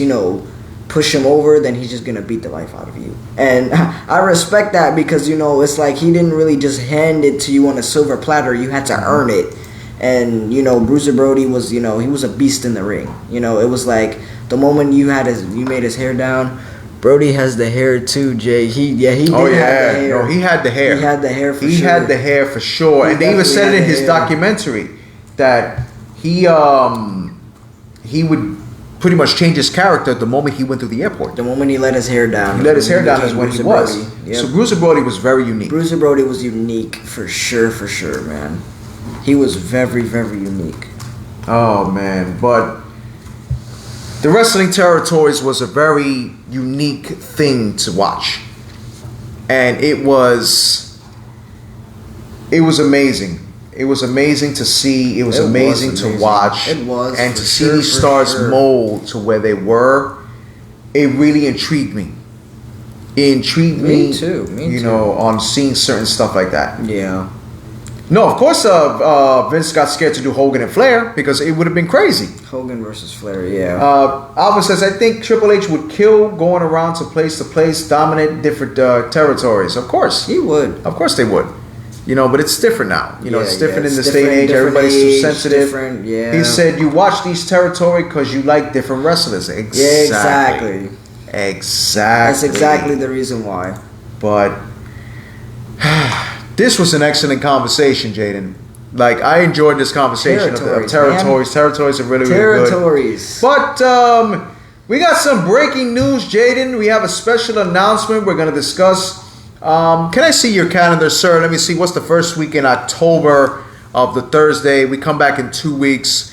push him over, then he's just going to beat the life out of you. And I respect that because, it's like he didn't really just hand it to you on a silver platter. You had to earn it. And, Bruiser Brody was, he was a beast in the ring. It was like the moment you made his hair down. Brody has the hair too, Jay. He did have the hair. No, he had the hair. He had the hair for sure. He had the hair for sure. And they even said it in his documentary that he would pretty much change his character the moment he went through the airport. The moment he let his hair down. He let his hair down is when he was. Yep. So Bruiser Brody was very unique. Bruiser Brody was unique for sure, man. He was very, very unique. Oh, man. But the wrestling territories was a very unique thing to watch. And it was amazing. It was amazing to see. It was amazing to watch. It was. And to see these stars mold to where they were, it really intrigued me. It intrigued me. Me too. On seeing certain stuff like that. Yeah. No, of course, Vince got scared to do Hogan and Flair because it would have been crazy. Hogan versus Flair, yeah. Alvin says, I think Triple H would kill going around to place, dominate different territories. Of course. He would. Of course they would. But it's different now. It's different in this day and age. Everybody's too sensitive. Yeah. He said, you watch these territory because you like different wrestlers. Exactly. Yeah, exactly. That's exactly the reason why. But this was an excellent conversation, Jaden. Like, I enjoyed this conversation of territories. Territories are really, really good. But we got some breaking news, Jaden. We have a special announcement we're going to discuss. Can I see your calendar, sir? Let me see. What's the first week in October of the Thursday? We come back in 2 weeks.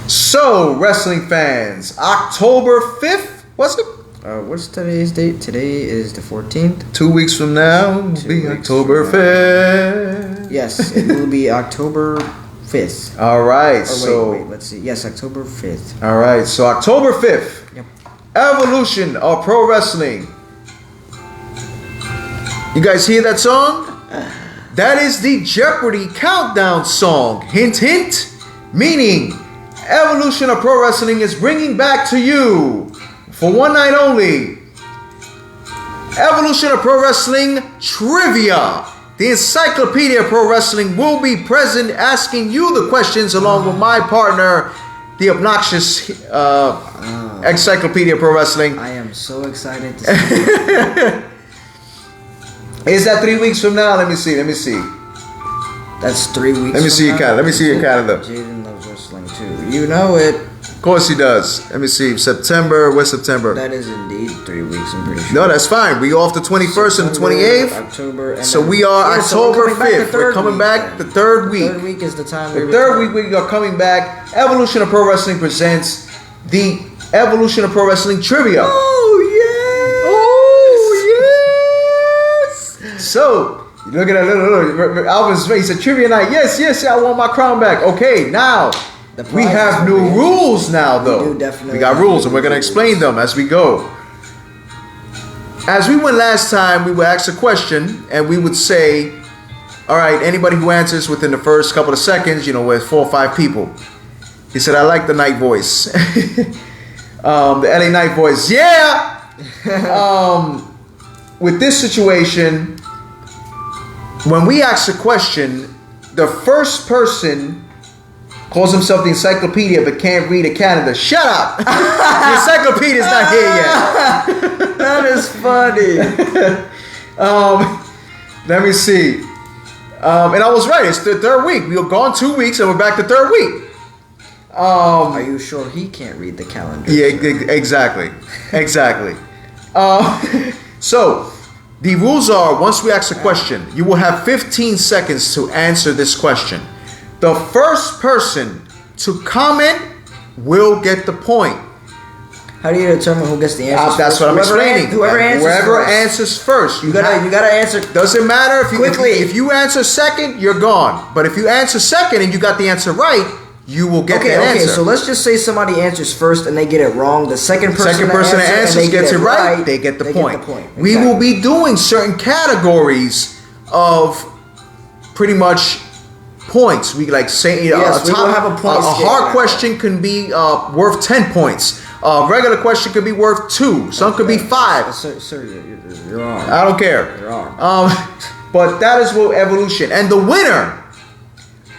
So, wrestling fans, October 5th, what's it? What's today's date? Today is the 14th. 2 weeks from now will be October 5th. Yes, it will be October 5th. All right, wait, let's see. Yes, October 5th. All right, so October 5th. Yep. Evolution of Pro Wrestling. You guys hear that song? That is the Jeopardy countdown song. Hint, hint. Meaning, Evolution of Pro Wrestling is bringing back to you, for one night only, Evolution of Pro Wrestling Trivia. The Encyclopedia of Pro Wrestling will be present, asking you the questions along with my partner, the obnoxious Encyclopedia of Pro Wrestling. I am so excited to see Is that 3 weeks from now? Let me see. That's 3 weeks. Let me see your calendar. Let me see your calendar. Jaden loves wrestling too. You know it. Of course he does. Let me see. September. What's September? That is indeed 3 weeks, I'm pretty sure. No, that's fine. We off the 21st and the 28th. October. And so we are October 5th. We're coming back the third week. The third week is the time. The third week we are coming back. Evolution of Pro Wrestling presents the Evolution of Pro Wrestling Trivia. Oh, yes. So, look at that little Alvin's face. He said, trivia night. Yes, I want my crown back. Okay, now, we have new rules now, though. We do definitely. We got rules, and we're going to explain them as we go. As we went last time, we would ask a question, and we would say, all right, anybody who answers within the first couple of seconds, with 4 or 5 people. He said, I like the night voice. The LA night voice. Yeah! With this situation, when we ask a question, the first person calls himself the encyclopedia but can't read a calendar. Shut up! The encyclopedia's not here yet. That is funny. Let me see. And I was right. It's the third week. We were gone 2 weeks and we're back the third week. Are you sure he can't read the calendar? Yeah, exactly. So, the rules are, once we ask a question, you will have 15 seconds to answer this question. The first person to comment will get the point. How do you determine who gets the answer? That's what I'm explaining. Whoever answers first. You gotta answer. Doesn't matter if you quickly. If you answer second, you're gone. But if you answer second and you got the answer right, you will get that answer. Okay, so let's just say somebody answers first and they get it wrong. The second person that answers gets it right, they get the point. Exactly. We will be doing certain categories of pretty much points. We like say we will have a point scale. Hard question can be worth 10 points. A regular question could be worth 2. Some could be 5. Sir, you're wrong. I don't care. You're wrong. But that is what evolution. And the winner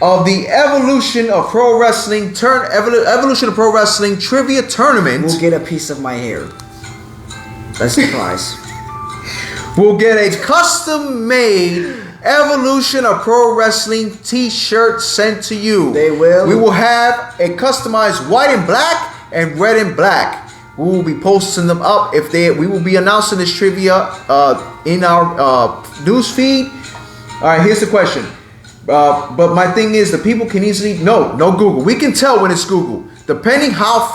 of the Evolution of Pro Wrestling Evolution of Pro Wrestling Trivia Tournament will get a piece of my hair. That's the prize. We'll get a custom-made Evolution of Pro Wrestling t-shirt sent to you. They will. We will have a customized white and black and red and black. We will be posting them up we will be announcing this trivia in our news feed. All right, here's the question. But my thing is, the people can easily no Google. We can tell when it's Google, depending on how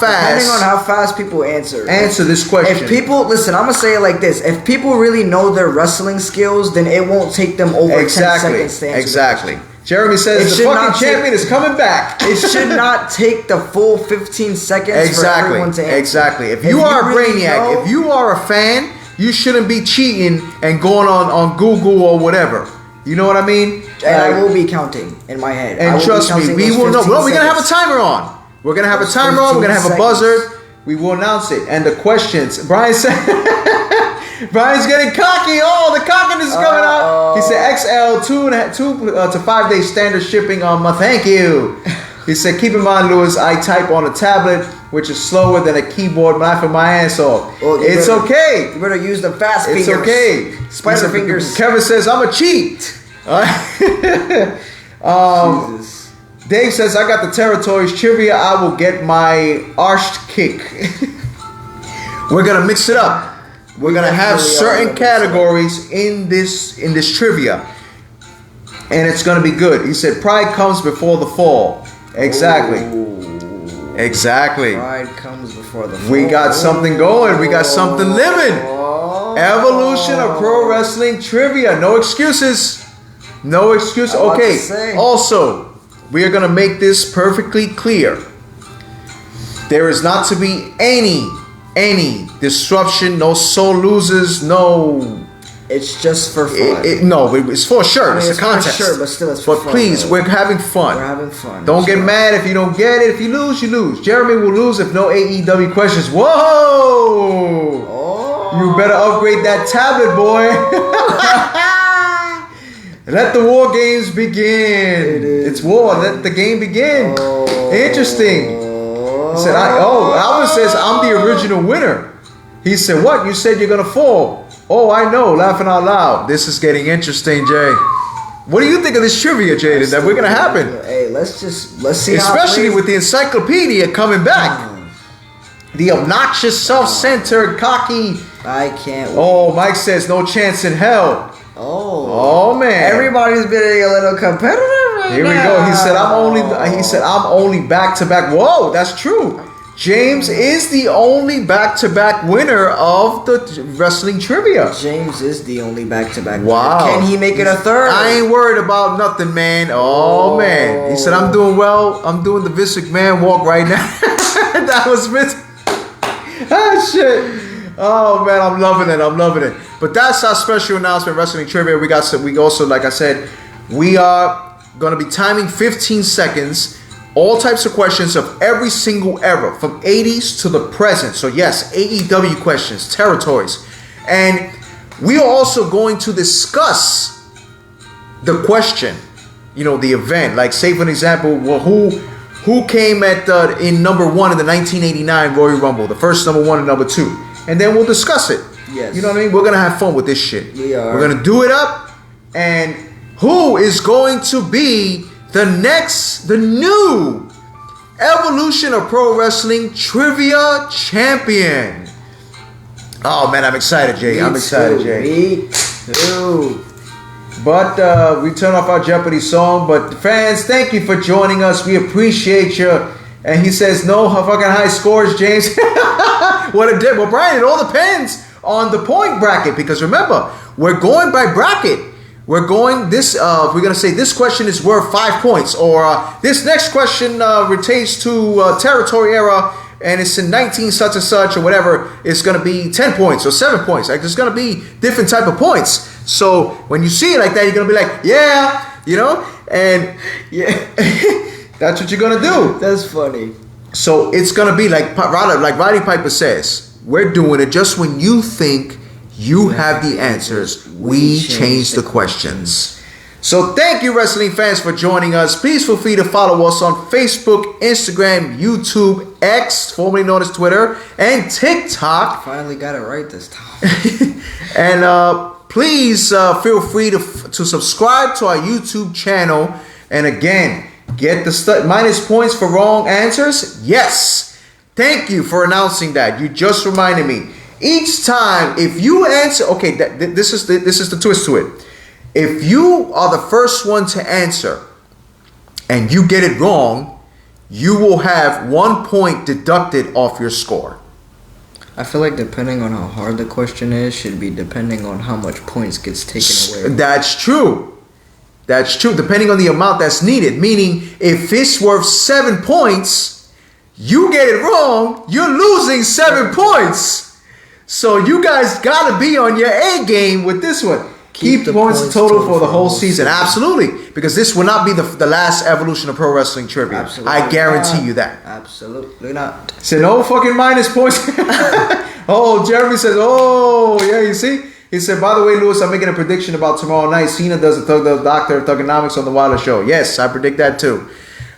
fast people answer this question. If people listen, I'm gonna say it like this: if people really know their wrestling skills, then it won't take them over 10 seconds to answer. Exactly. Jeremy says the fucking champion is coming back. It should not take the full 15 seconds for everyone to answer. Exactly. If you are a brainiac, if you are a fan, you shouldn't be cheating and going on Google or whatever. You know what I mean? And I will be counting in my head. And trust me, we will know. We're going to have a timer on. We're going to have a timer on. We're going to have a buzzer. We will announce it. And the questions. Brian said, Brian's getting cocky. Oh, the cockiness is coming out. He said XL 2 to 5 day standard shipping on my thank you. He said, keep in mind, Lewis, I type on a tablet which is slower than a keyboard laughing my ass off. Well, it's okay. You better use the fast It's fingers. okay. Spider fingers. Kevin says, I'm a cheat. Jesus. Dave says, I got the territories trivia. I will get my arsed kick. We're going to mix it up. We're going to have certain categories in this trivia. And it's going to be good. He said, pride comes before the fall. Exactly. Ooh. Exactly. Pride comes before the fall. We got something going. We got something living. Evolution of pro wrestling trivia. No excuses. No excuse. Okay. Also, we are going to make this perfectly clear. There is not to be any disruption, no sore losers, no. It's just for fun. It's for sure. I mean, it's a contest. Sure, but still, it's for fun. But please, though. we're having fun. We're having fun. Don't get mad if you don't get it. If you lose, you lose. Jeremy will lose if no AEW questions. Whoa! Oh. You better upgrade that tablet, boy. Let the war games begin. It's war. Let the game begin. Interesting. He said, Alvin says, I'm the original winner. He said, what? You said you're going to fall. Oh, I know. Laughing out loud. This is getting interesting, Jay. What do you think of this trivia, Jay, that we're going to happen? Hey, let's see. Especially with the encyclopedia coming back. The obnoxious, self-centered, cocky. I can't wait. Oh, Mike says, no chance in hell. Oh man. Everybody's being a little competitive right Here we go. He said, I'm only back to back. Whoa, that's true. James is the only back-to-back winner of the wrestling trivia. James is the only back-to-back Wow. winner. Can he make it a third? I ain't worried about nothing, man. Oh, man. He said, I'm doing well. I'm doing the Vince McMahon walk right now. That was Vince. Ah, shit. Oh, man, I'm loving it. But that's our special announcement, wrestling trivia. We also, like I said, we are going to be timing 15 seconds. All types of questions of every single era, from 80s to the present. So yes, AEW questions, territories. And we are also going to discuss the question, the event. Like, say for an example, well, who came in number 1 in the 1989 Royal Rumble, the first number 1 and number 2. And then we'll discuss it. Yes. You know what I mean? We're going to have fun with this shit. We are. We're going to do it up. And who is going to be the new Evolution of Pro Wrestling Trivia Champion? Oh man, I'm excited, Jay. Me too. But we turn off our Jeopardy song. But fans, thank you for joining us. We appreciate you. And he says, no fucking high scores, James. Well, Brian, it all depends on the point bracket. Because remember, we're going by bracket. We're going we're going to say this question is worth 5 points, or this next question retains to territory era and it's in 19 such and such or whatever. It's going to be 10 points or 7 points. Like, there's going to be different type of points. So when you see it like that, you're going to be like, yeah, and yeah, that's what you're going to do. That's funny. So it's going to be like Roddy Piper says, we're doing it just when you think you have the answers. We change the questions. So thank you, wrestling fans, for joining us. Please feel free to follow us on Facebook, Instagram, YouTube, X, formerly known as Twitter, and TikTok. Finally got it right this time. And please feel free to subscribe to our YouTube channel. And again, get the minus points for wrong answers. Yes. Thank you for announcing that. You just reminded me. Each time, if you answer, okay, this is the twist to it. If you are the first one to answer and you get it wrong, you will have 1 point deducted off your score. I feel like depending on how hard the question is, should be depending on how much points gets taken away. That's true. Depending on the amount that's needed. Meaning, if it's worth 7 points, you get it wrong, you're losing 7 points. So you guys got to be on your A game with this one. Keep points total for the whole season. Absolutely. Because this will not be the last evolution of pro wrestling trivia. Absolutely. I guarantee you that. Absolutely not. So no fucking minus points. Oh, Jeremy says, oh, yeah, you see? He said, by the way, Lewis, I'm making a prediction about tomorrow night. Cena does the Doctor of Thugonomics on the Wilder Show. Yes, I predict that too.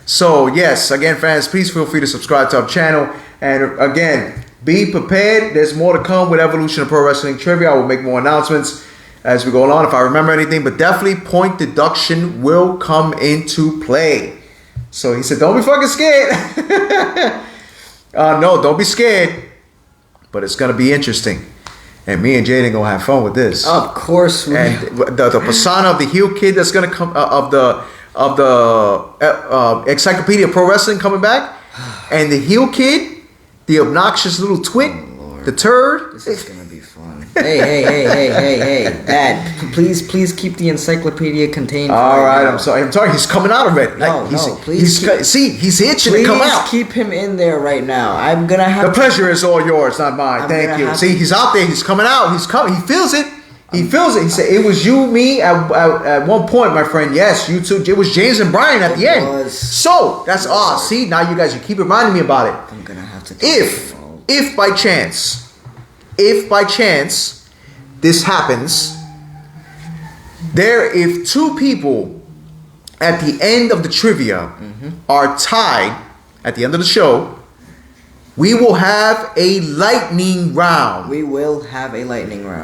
So, yes, again, fans, please feel free to subscribe to our channel. And again, be prepared. There's more to come with Evolution of Pro Wrestling Trivia. I will make more announcements as we go along if I remember anything. But definitely point deduction will come into play. So he said, don't be fucking scared. No, don't be scared. But it's going to be interesting. And me and Jaden going to have fun with this. Of course. And the persona of the heel kid that's going to come, of the Encyclopedia of Pro Wrestling coming back. And the heel kid. The obnoxious little twit, the turd. This is gonna be fun. Hey, Dad, please keep the encyclopedia contained. All right, I'm sorry. He's coming out already. Please. He's itching to come out. Keep him in there right now. I'm gonna have. The pleasure is all yours, not mine. Thank you. See, he's out there. He's coming out. He's coming. He feels it. He feels it. He said, it was you, me, at one point, my friend. Yes, you too. It was James and Brian at the end. So, that's all. See, now you guys, you keep reminding me about it. I'm going to have to... If by chance, this happens, if two people at the end of the trivia are tied at the end of the show, we will have a lightning round.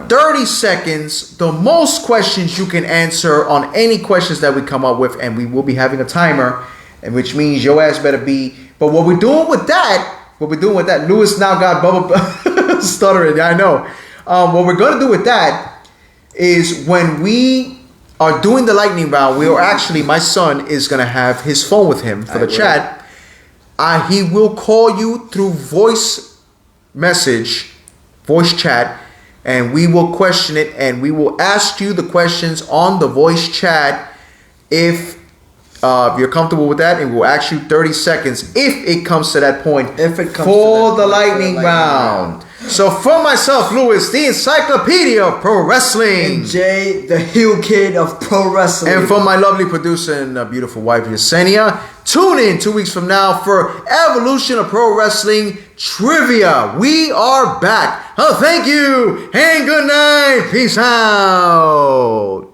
30 seconds, the most questions you can answer on any questions that we come up with, and we will be having a timer, and which means your ass better be. But what we're doing with that, Lewis now got Bubba stuttering. I know. What we're gonna do with that is when we are doing the lightning round, we are actually, my son is gonna have his phone with him for the chat. He will call you through voice chat, and we will question it, and we will ask you the questions on the voice chat if you're comfortable with that, and we'll ask you 30 seconds if it comes to that point for the lightning round. So for myself, Lewis, the Encyclopedia of Pro Wrestling. And Jay, the heel kid of pro wrestling. And for my lovely producer and beautiful wife, Yesenia, tune in 2 weeks from now for Evolution of Pro Wrestling Trivia. We are back. Oh, thank you, and good night. Peace out.